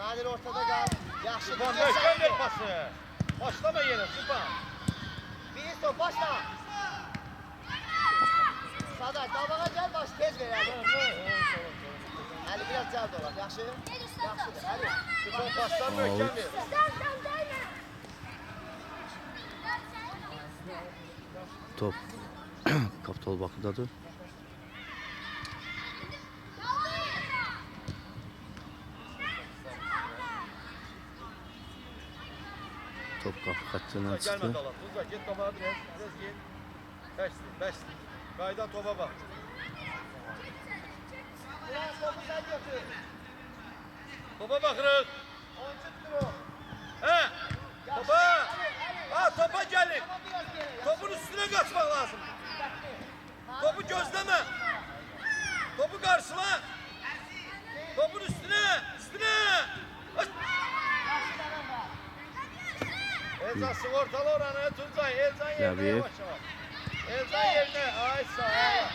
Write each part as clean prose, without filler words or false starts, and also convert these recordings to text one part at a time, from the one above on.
Nadir ortada kal. Yaxşı. Süpan möhkəm ver pası. Başlama yine Süpan. Bir top başla. Sadat tabağa gel baş tez ver Ali. Ali biraz cevap dolar. Yaxşı. Yaxşıdır. Ali. Süpan paslar möhkəm ver. Top Kaptal Bakıdadır. Top kapı xəttindən çıxdı. Gelme Dalat. Tuzla git topa biraz git. Beşli. Qaydan topa bak. Biraz topu sen götür. Topa bakırıq. Oyuncu tutur o. He? Topa. Ali. Ha topa gelin. Ama biraz geri. Topun üstüne kaçmak lazım. Topu gözleme. Topu karşıla. Topun üstüne. Aç. Elzan sigortalı oranı Tuncay. Elzan yerine Tabii. yavaş yavaş. Elzan yerine. Ay sağ ol.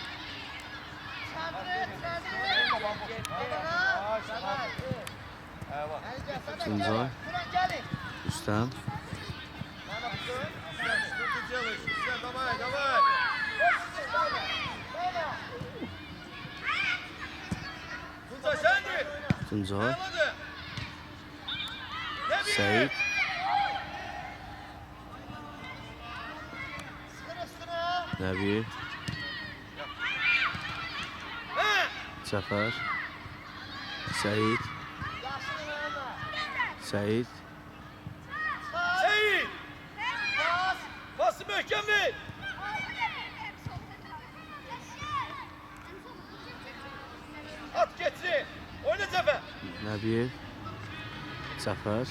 Tuncay. Üstem. Давай. Tuncay sendir. Tuncay. Ayamadı. Ne Seyit. Nəbi. He. Cəfər. Seyit. Seyit. Seyit. Pası möhkəm ver. At getsin. Oyna Cəfər. Nəbiyev. Cəfər.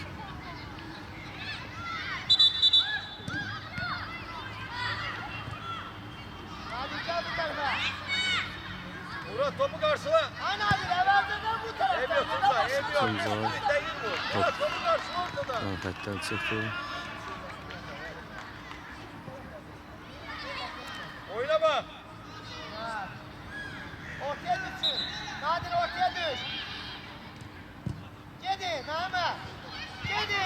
Murat topu karşıla. Emmiyor Tuncay. Tuncay. Değil bu. Murat topu karşıla ortada. Xətdən çıxdı. Oyna bak. Ortaya düşsün. Nadir ortaya düş. Gedi Mehmet. Gedi.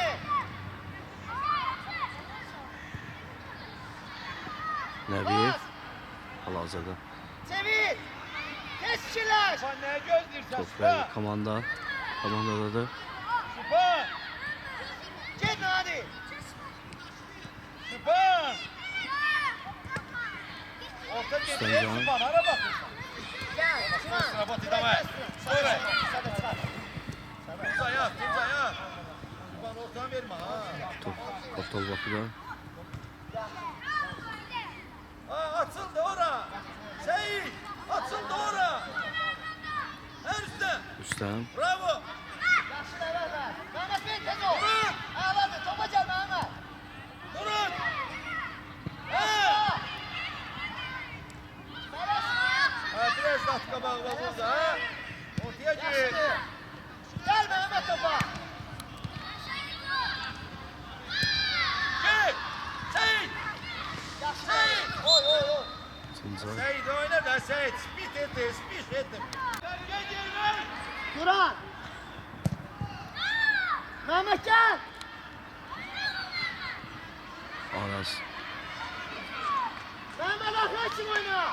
Nəbiyev. Hal-hazırda. Çevir. Teşkilaş. Süpan neye gözlürsen Top Süpan. verdi komanda. Komandadadır. Süpan. Gel Nadir. Süpan. Orta Süpan geliyor canım. Süpan. Ara bakın. Gel. Çıkar. Sıra batı damaya. Sonra. Çıkar. Tuncay at. Süpan ortadan verme ha. Top Kaptal Bakıda. Ha açıldı ora. Seyit. Açıldı ora. Her üstte. Üstem. Bravo. Yaxşı Mehmet. Mehmet bir tez ol. Murat. Ağladı. Topa gel Mehmet. Murat. Yaşa. Ha biraz da atka bağla burada ha. Ortaya gir. Yaxşıdır. Gel Mehmet topa. Gel. Seyit. Yaxşı. Oy. Tuncay. Seyit oyna da Seyit. Spit etti. Gel. Duran. Mehmet gel. Aras. Mehmet arkadaş için oyna.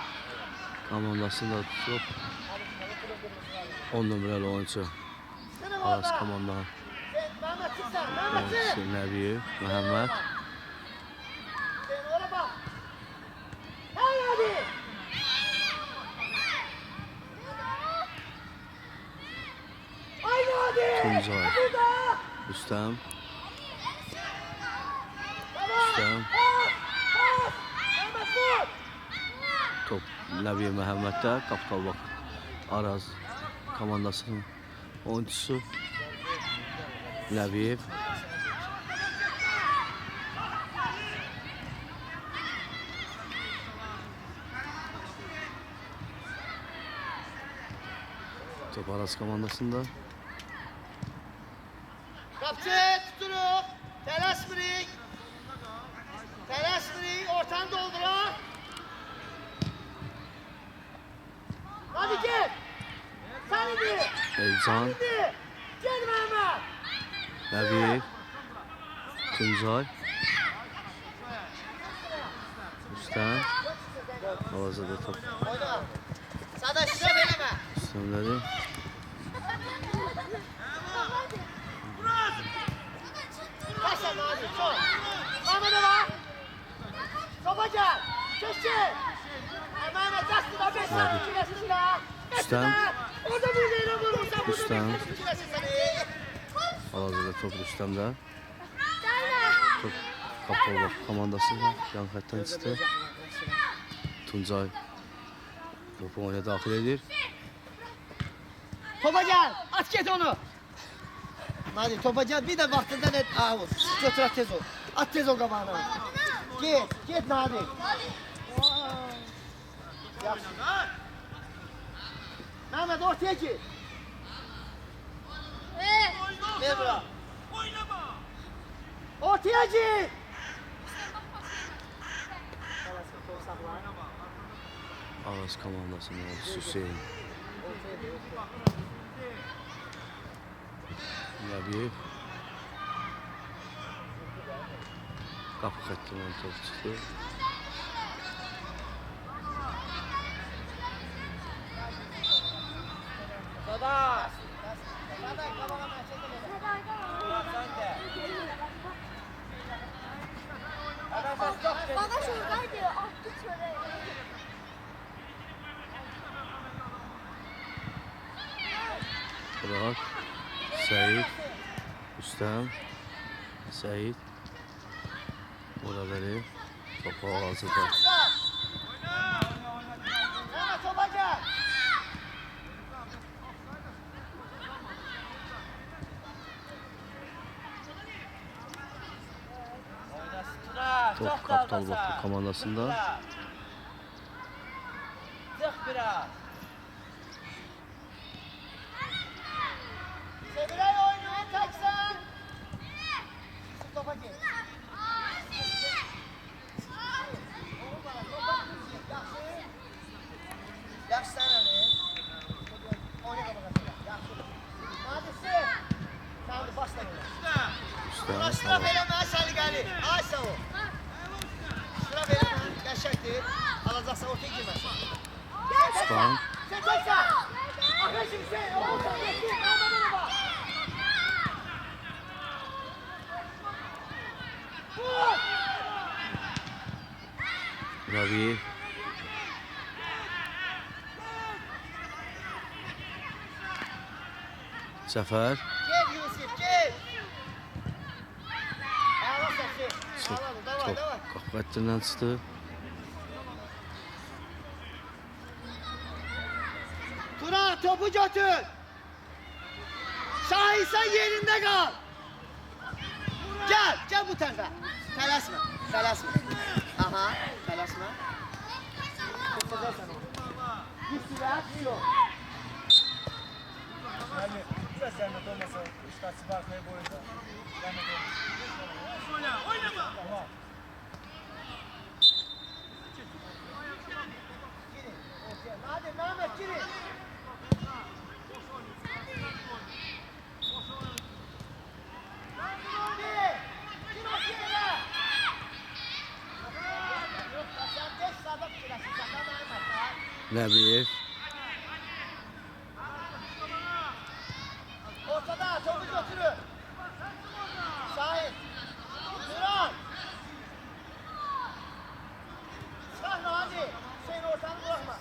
Komandasında tutub 10 nömrəli oyuncu. Sınıf Aras orada. komandanın Mehmet çıksan. Mehmet çık. oyuncusu Nəbiyev. Məhəmməd. Sen oraya bak. Hadi. Haydi hadi. Tuncay. Burada. Üstem. Tamam. Üstem. Pas. Mehmet vur. Top Nəbiyev Məhəmməddə. Kaptal Bakı. Araz komandasının oyuncusu Nəbiyev. Top Araz komandasında. Kapçı tuturup. Telaşmırık. Ortanı dolduran. Hadi gel. Sen idi. Elcan. Hadi. Gel Mehmet. Nəbiyev. Tuncay. Rüstəm. Hal-hazırda top Oyna. Sada şıra verəmə. Rüstəmdədir. Başla Nadir, çok. Ahmet'e bak. Topa gel. Keşke. Mehmet Aslı'da 5 tane kilesin ya. Rüstəm. Orada bir yere vurursan burada Rüstəm. 5 kilesin seni. Hal-hazırda top Rüstəmdə. Top Kaptalbaq komandası yan xəttdən çıxdı. Tuncay topu oyuna daxil edir. Topa gel. At get onu. Nadir topa gel. Bir de vaxtında net ağır. Götür at tez ol. At tez ol qabağına. Get Nadir. Yaxşı. Mehmet ortaya git. Ver bura. Ortaya git. Aras komandasının oyuncusu Hüseyin. Nəbiyev. Qapı xəttindən top çıxdı. Sada. Sada qabağa mərkəzdə gəl. Sen de. Baba şuradaydı, attı çöre. Rahat. Səyid. Rüstəm. Səyid. Buraları topu hal-hazırda. Mehmet topa gel. Top Kaptalbaq komandasında. Sık biraz. Sevilay oynuyor taksan. Sık topa gel. Yaxşı sen Ali. Oyna qabağa. Yaxşı. Hadi sık. Sen de başla oyna. Buna Rüstəm. sıra verəmə səliqəli. Ay sağ ol. Sıra verəmə. Qəşəkdir. Alacaqsa ortaya girməsin. Rüstəm. Sen taksan. Arkadaşım sen. Orta geçsin. Anladın mı? Vur. Nəbiyev. Səfər. Gel Yusuf gel. Ayağına səsi. Top Anladım. Davay davay. qapı xəttindən çıxdı. Turan topu götür. Şahin sen yerinde kal. Gel bu tarafa. Tələsmə. Aha, tələsmə. Tutacaqsan onu. Gittiler, yok. Yani biraz zahmet olmasa işte Sivas'ın boyunca. Zahmet olmasa. Oynama. Tamam. Girin. Ortaya. Hadi Mehmet girin. Gir ortaya. Sen geç sadık girersin. Sen de Mehmet. Nəbiyev. Ortada topu götürün. Şahin. Duran. Çıkar hadi. Hüseyin ortanı bırakma.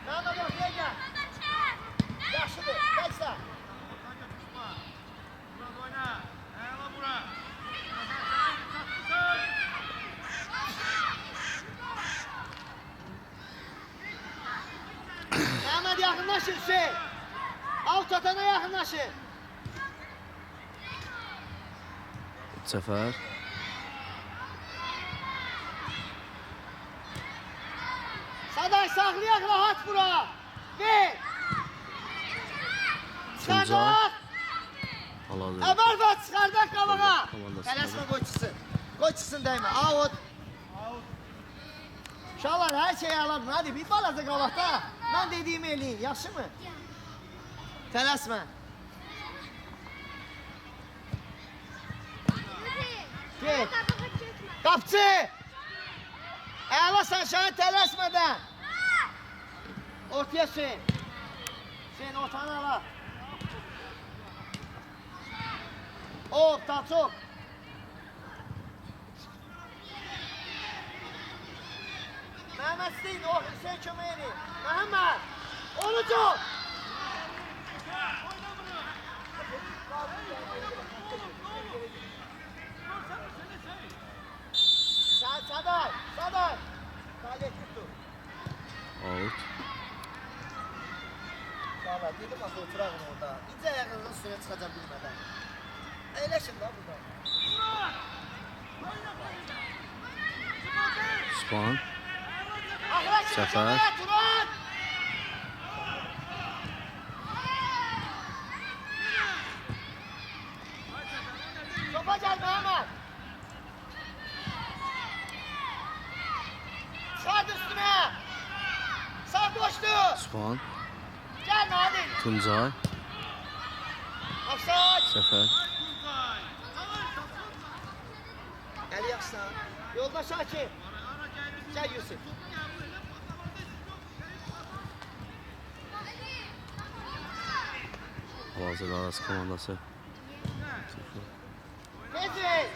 Mehmet ortaya gel. Yaxşıdır. Kaçsa. Mehmet yakınlaşın Hüseyin. Alt atana yakınlaşın. Səfər. Saday saxlayaq rahat bura. Ver. Tuncay. Çıxardaq. Hal-hazırda Əvvəl və çıxardaq qabağa. Komandası. Tələsmə qoy çıxsın. Qoy çıxsın dəymə. Out. Uşaqlar hər şeyi aladın. Hadi bir balaca qabaqda. Mən dediyimi eləyin. Yaxşı mı? Tələsmə. Git. Kapçı. Ağlasan Şahin tələsmədən. Ortaya Hüseyin. Hüseyin ortanı ala. Hop, Talçok. Mehmet Hüseyin, o Hüseyin kömeğini. Mehmet. Onucu. Saday. Saday tuttu. Out. Valla dedim az oturağın orada. İnce ayağınızın üstüne çıkacağım bilmeden. Eğleşin la burada. Osman. Ahıra çıkın, Səfər. oraya Turan. Topa gel Mehmet. Çıkart üstüne. Sağ boştu. Osman. Gel Nadir. Tuncay. Offside. Səfər. Eli yaksa. Yolda Şakir. Gel Yusuf. Hal-hazırda Aras komandası. Tezi.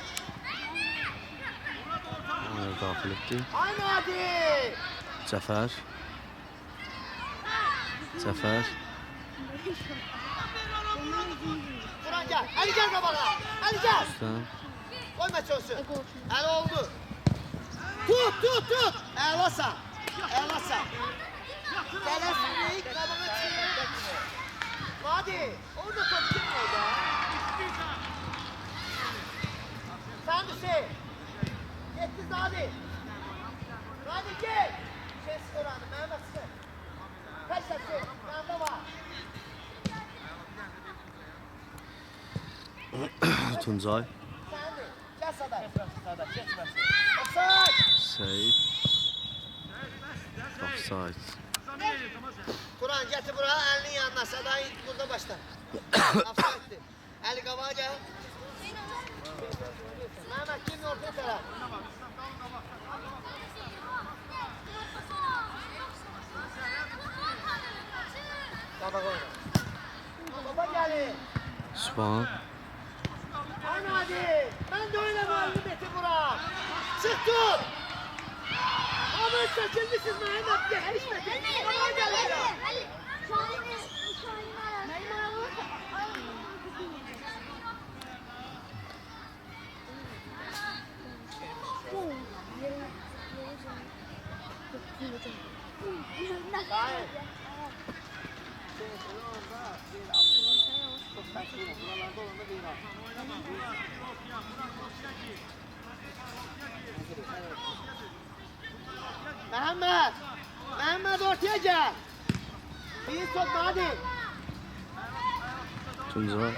Oyuna daxil etdi. Ay Nadir. Cəfər. Cəfər. Turan gel. Ali gel babana. Ali gel. Rüstəm. Koyma çoğusu. El oldu. Tut. Elasa. Telesini kabını çiğne. Hadi. Orada top kim orada? Sen Hüseyin. Yetti Zadi. Hadi gel. Kes oranı Mehmet Sıkı. Kaç sesi? Yanda var. Tuncay. Sen de. Gel Saday. Saday, geçmez. Offside. Seyid. Offside. Turan getir buraya elinin yanına. Saday burada başla. Offside'di. Eli kabağa gel. Mehmet kimin ortaya taraf? Kabağa oyna. Baba gelin. Osman. Aynen hadi. Ben de öyle vardım Metin Burak. Çık dur. Ama seçilmişiz Mehmet diye. Hiç Metin. Baba gelin ya. Hayır. Senin şunu orada bir al. Çok saçma. Buralarda olanda bir al. Mehmet ortaya gel. Bir top hadi. Tuncay.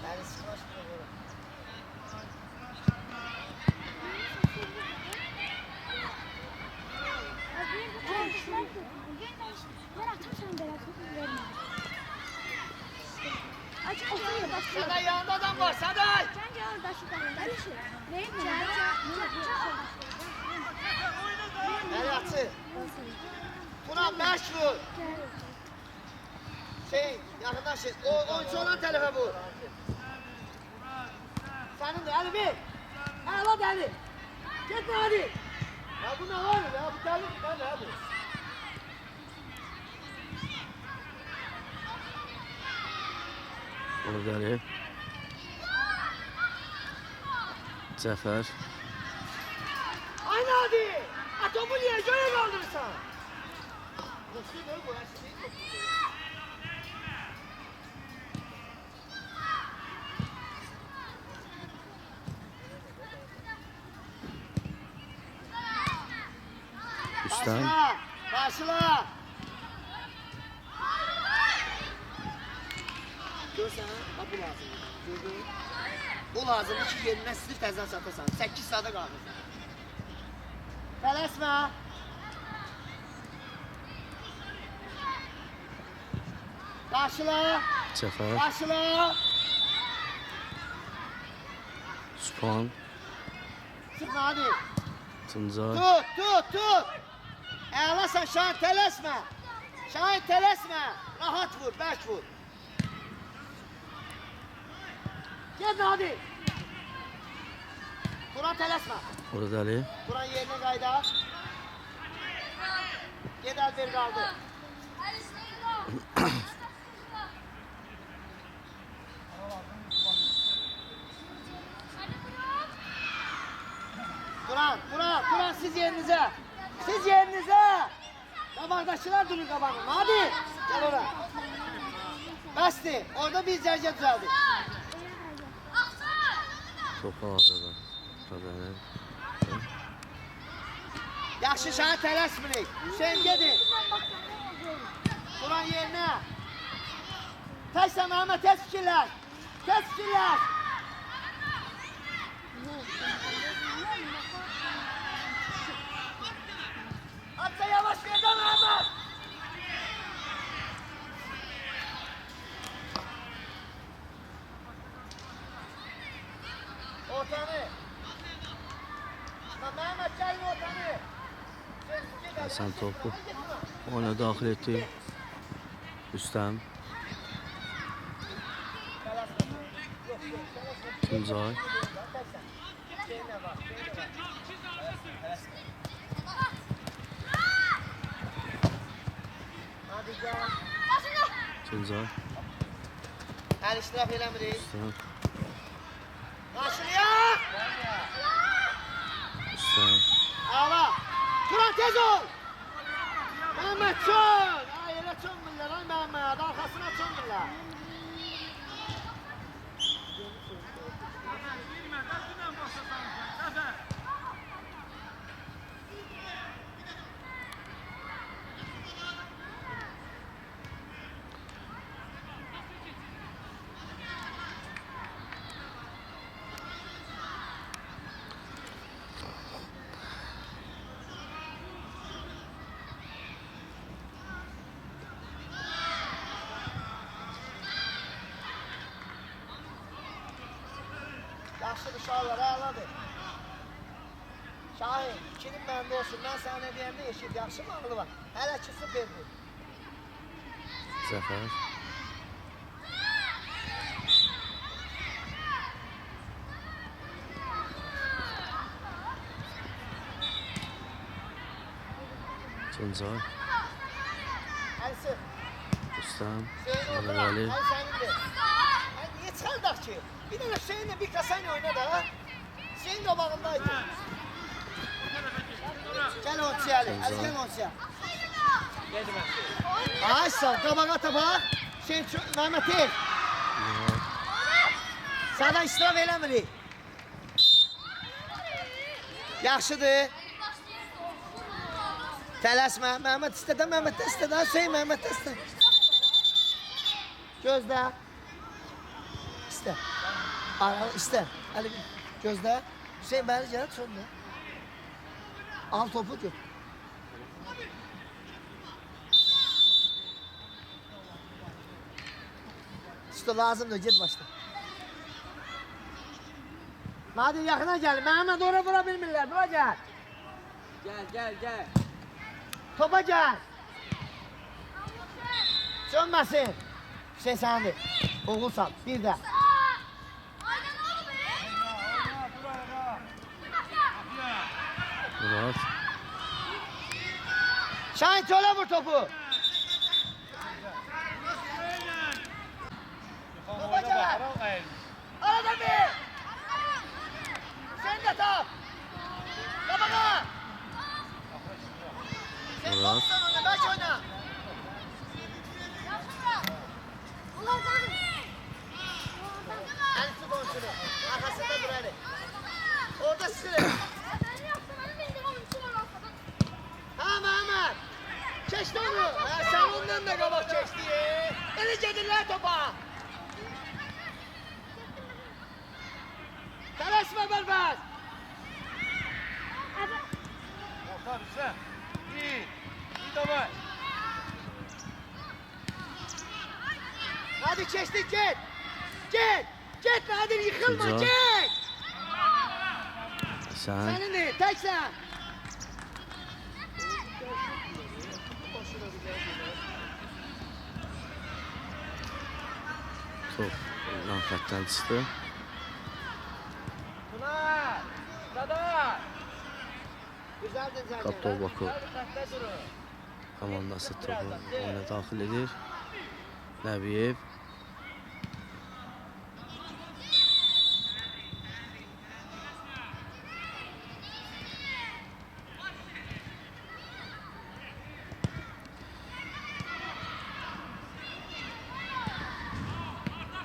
Yani sıkılaş bir Saday yanında adam var Saday. El atı. Buna 5 vur. Yakınlaşın. O oyuncu olan tarafa vur. Senin de hadi bir. Hadi hadi. Gitme hadi. Ya bu ne var ya? Bu deli mi? Hadi. Orada Cəfər. Aynı hadi. Atomu niye göğe kaldırırsan? Nasıl değil bu? Rüstəm. Başla. Göz görürsən, bax bu lazımdır. Gördün? O lazımdır ki, yerindən silib təzdən satasan. 8 saata qalırsan. Tələsmə. Qarşıla. Cəfər. Qarşıla. Sübhan. Çıx hadi. Tuncay. Tut. Əlasan Şahin, tələsmə. Şahin, tələsmə. Rahat vur, bərk vur. Gel hadi. Turan tələsmə. Orada Ali. Turan yerine qayda. Gel Elber qaldı. Turan siz yerinize. Siz yerinize. Qabaqdaşılar durun qabağına. Hadi. Gel ora. Bəsdir. Orada bir zərgə düzəldi. Topu hazırda. Radyanel. Yaxşı Şahin tələsmirik. Hüseyin gedin. Turan yerine. Təksən Məhəmməd, tez fikirlər. Tez fikirlər. Atsa yavaş ver de Mehmet. Ortanı. Mehmet gelin ortanı. Hasan topu ona daxil etdi. Üstem. Tuncay. Hadi gel. Tuncay. Her iştiraf eləmirik. Üstem. Karşıya. Üstem. Ağla. Turan tez ol. Mehmet çön. Ay elə çönmürlər ay Mehmet. Arkasına çönmürlər. Yaxşı uşaqlar, əladır. Şahin, ikinin məndə olsun. Mən sənə nə deyəndə eşit, yaxşı mı ağlı var? Hələ ki sıfırdır. Cəfər. Tuncay. Əlisi, Üstem. Hüseyin orada, Ali. əl sənindir. Niyə çıxardaq ki? Bir dənə Hüseyinlə bir kasayla oyna da. Hüseyin qabağındaydı. Gəl onçiyə Ali, əl gəl onçiyə. Ay sağ, qabağa tapaq. Hüseyin, Məhəmməd el. Sənə israf eləmirik. Yaxşıdır. Tələsmə. Məhəmməd istədə, Məhəmməd də istədə. Hüseyin, Məhəmməd də istədə. Gözlə. İstə. Ara, istə. Əli, gözlə. Hüseyin, bəli gəl, çönlə. Al topu gör. İşte lazımdır, git başla. Hadi yakına gel. Mehmet oraya vura bilmirlər. Bura gel. Gel. Topa gel. Sönməsin. Hüseyin səndir. Oğulsan. Bir de. Murat. Şahin çöle vur topu. Topa gel. Arada bir. Sen de top. Kabağa. Sen Murat. topsan onu. Baş oyna. El su konusunu. Arkasında dur Ali. Orada sıkılır. Ha Mehmet. Çeşti onu. Ha, sen ondan da kabak çekti. Beni cedirler topa. Geçti git. Git. Git Nadir yıkılma Güzel. git. Sen. Senin de tek sen. Top Lanfet'ten çıktı. Pınar. Dada. Güzeldin sen. Kaptol Baku Xəttə durun. komandası topu oyuna daxil edir. Nəbiyev.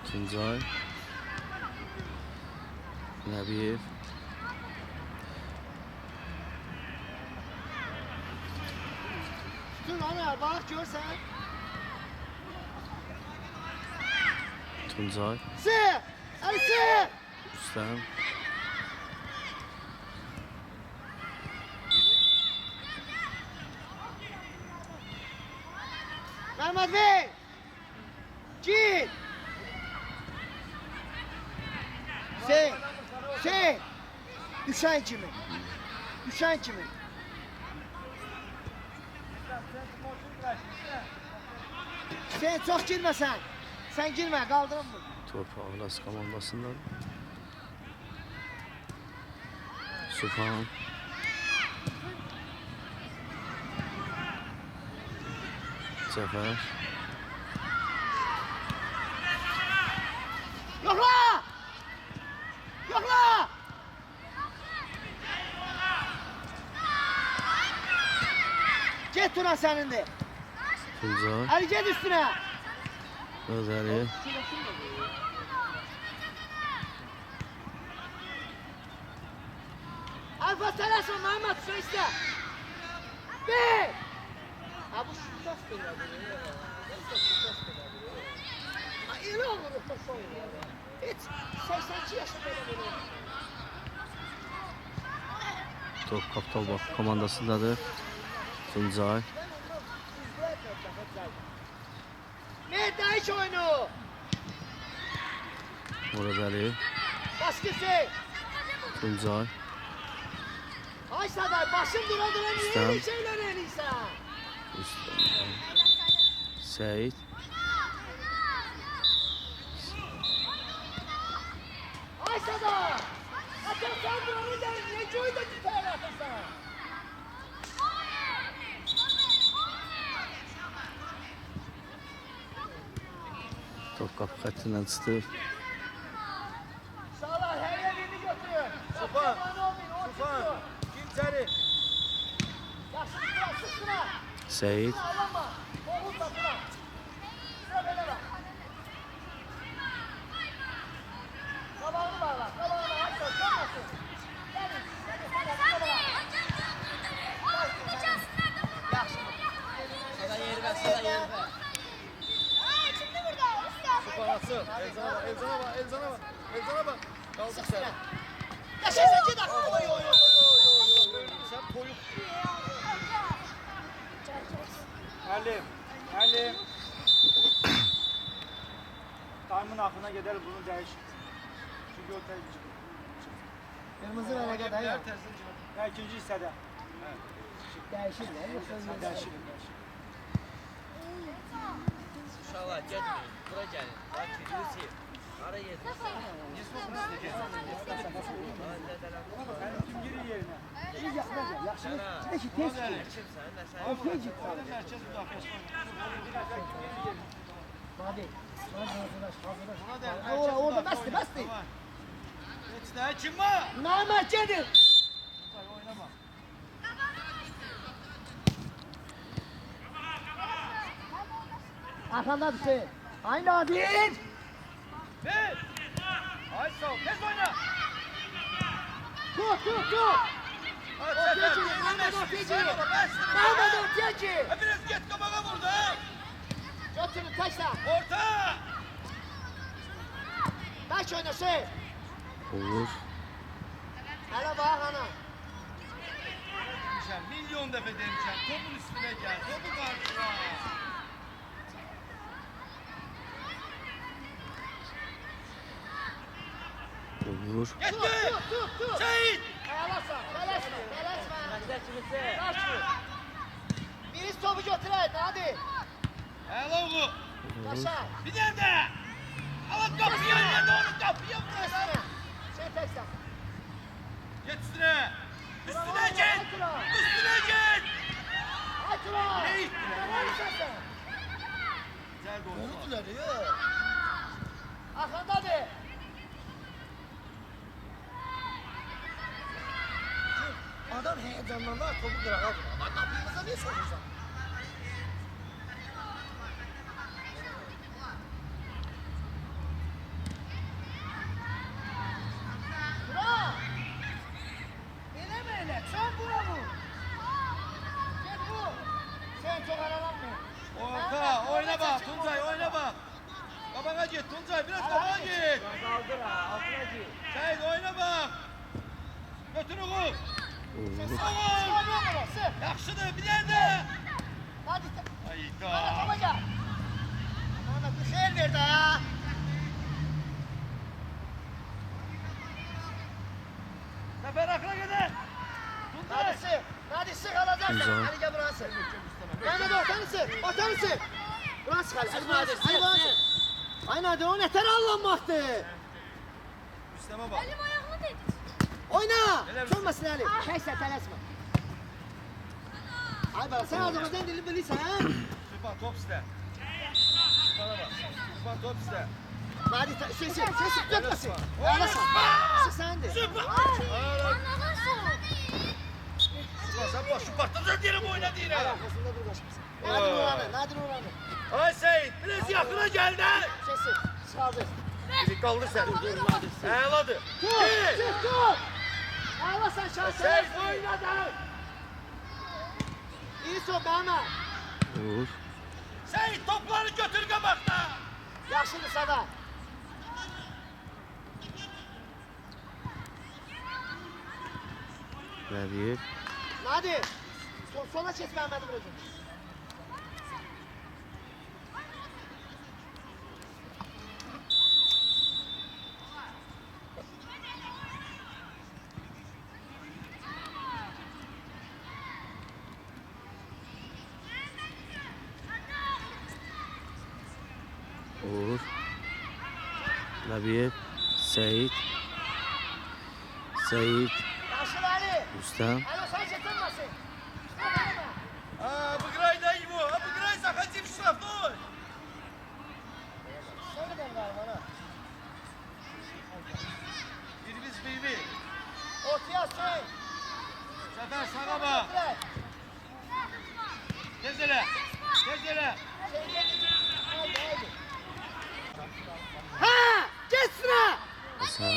Tuncay. Nəbiyev. Dur ana bak görsen. Tuncay. Sı. Ali sı. Rüstəm. Mehmet Bey. Git. Şey. Düşen kimi? Düşen kimi? Sen çok girme sen. Sen girme kaldırın mı? Top Ağlas komandasından. Sübhan. Cəfər. Yokla! Yokla! Get Turan senin de. Tuncay. Ali get üstüne. Özəli. Alfa telaşın Mehmet su iste. Bir. Ha bu şu tas beladı. Ha iyi olur bu tas olur. Hiç 82 yaşında böyle. Top Kaptol Baku komandasındadır. Tuncay. Mehmet hiç oyunu. Murad Əliyev. Baskısı. Tuncay. Ay Saday başım dura dura niye Üstem. öyle şeyler eliyse? Rüstəm. Səyid. Ay Saday. Atın sen duranı da ne coyu da tutar atırsan. Top qapı xəttindən çıxdı. Sağlar her yerini götürün. Süper. Süper. Tufan. Kim içeri? Yaxşı sıra sıra. Səyid. Ağlama. Oğuz da sıra. Sıra böyle bak. Kabağını bağla. Kabağını aç. Dönmesin. Gelin. Gelin. Yaxşı. Sana yeri ver, sana yeri ver. Şimdi burada usta. Parası. Elzana bak, Elzana bak. Elzana bak. Kaldık sen. Yaşasın ki dakika. Oy oy oy oy oy. Sen koyup. Halim. Halim. Time'ın aklına gider bunu değiş. Çünkü o ters. Kırmızı vere kadar ya. Ya ikinci hissede. Değişir lan. Yoksa Değişir. Uşaqlar getməyin, bura gəlin. Lakin Yusif, hara gedirsən? Benim kim girir yerine? İyi yaxına gel. Yaxşı. Sənə, Peki tez gel. kimsən, nə O sən? tez git. Herkes uzaklaşma. Hadi. Hadi hazırlaş. Hazırlaş. Buna der, Oo, orada bastı bastı. Geç daha kim var? Mehmet gelin. Oynama. Arkanda Hüseyin. Ay Nadir. Bir. Ay sağ ol. Tez oyna. Tut. Hadi Ortaya Sefer. çık. Mehmet ortaya çık. Bastır. Mehmet ortaya çık. Hepiniz git kabağa burada. Götürün taşla. Orta. Taş oyna şey. Uğur. Hele bak ana. Demişəm, milyon dəfə demişəm, topun üstünə gəl, topu qarşıla. Olur. Gitti. Tut. Seyit. Ayalasan. Tələsmə. Məndə kimisi? Kaçmır. Birisi topu götürək. Hadi. Hello bu. Yaşa. Bir nerede? Alıp kapıyı önüne doğru kapıya vur. Üstüne. Sen teksen. Git üstüne. Üstüne git. Üstüne git. Ay Turan. Ne ittiler? Ne istəsən? Güzel gol. Unuttular ya. Arkandadır. Adam heyecanlanlar topu kırağa vurur. Ama kapımıza niye sokuyorsun? Bura! Eleme ele, sen bura vur. Gel vur. Sen çok aralanma. Orta oyna bak Tuncay oyna bak. Babana git Tuncay biraz babana git. Qaldır ha, altına gir. Seyit oyna bak. Götünü koy. Olur. Sıkılmıyor burası. Yaxşıdır bir nerede? Hadi. Hayda. Bana topa gel. Bana bir xeyir ver de ya. Sefer akla gider. Tuncay. Hadi sık. Hadi sık alacaksın. Güzel. Hadi gel buraya sık. Mehmet ortanı sık. Ortanı sık. Buraya sık hadi. Hadi buraya sık. Hadi buraya sık. Ay hadi o neter allanmaktı. Üsteme bak. Elim ayağımı değdi. Oyna. Helal olsun. Solmasın Ali. Neyse tələsmə. Ay bana sen Azerbaycan dilini bilirsən ha? Süpan top iste. Süpan'a bak. Süpan top iste. Hadi ses götmesin. Ağlasın. Sık sendir. Süpan. Bana nasıl? Süpan sen bak şu patlıcan diyelim oyna diyelim. Arkasında dur başımız. Nadir Uran'ı. Nadir Uran'ı. Ay Seyit biraz yakına gel de. Sesi. Sıkaldır. Biri kaldır sen. Heladı. Tut. Çık tut. Ağlasan şans. Seyit oyna da. İyi sok Mehmet. Olur. Seyit topları götür kabakta. Yaxşıdır sana. Rəbiyev. Nadir. Sola çek Mehmet'i bırakın. Olur. Rəbiyev. Seyit. Seyit. Yaşlı Ali. Rüstəm. Alo sen çekinmesin. Обыграй дай его. Обыграй, заходи в штрафной. Söyle ben galiba ana. Birimiz bir. Ortaya şey. Sefer sana bak. Tez ele. Tez ele. Ha! Geç sıra! Hasan.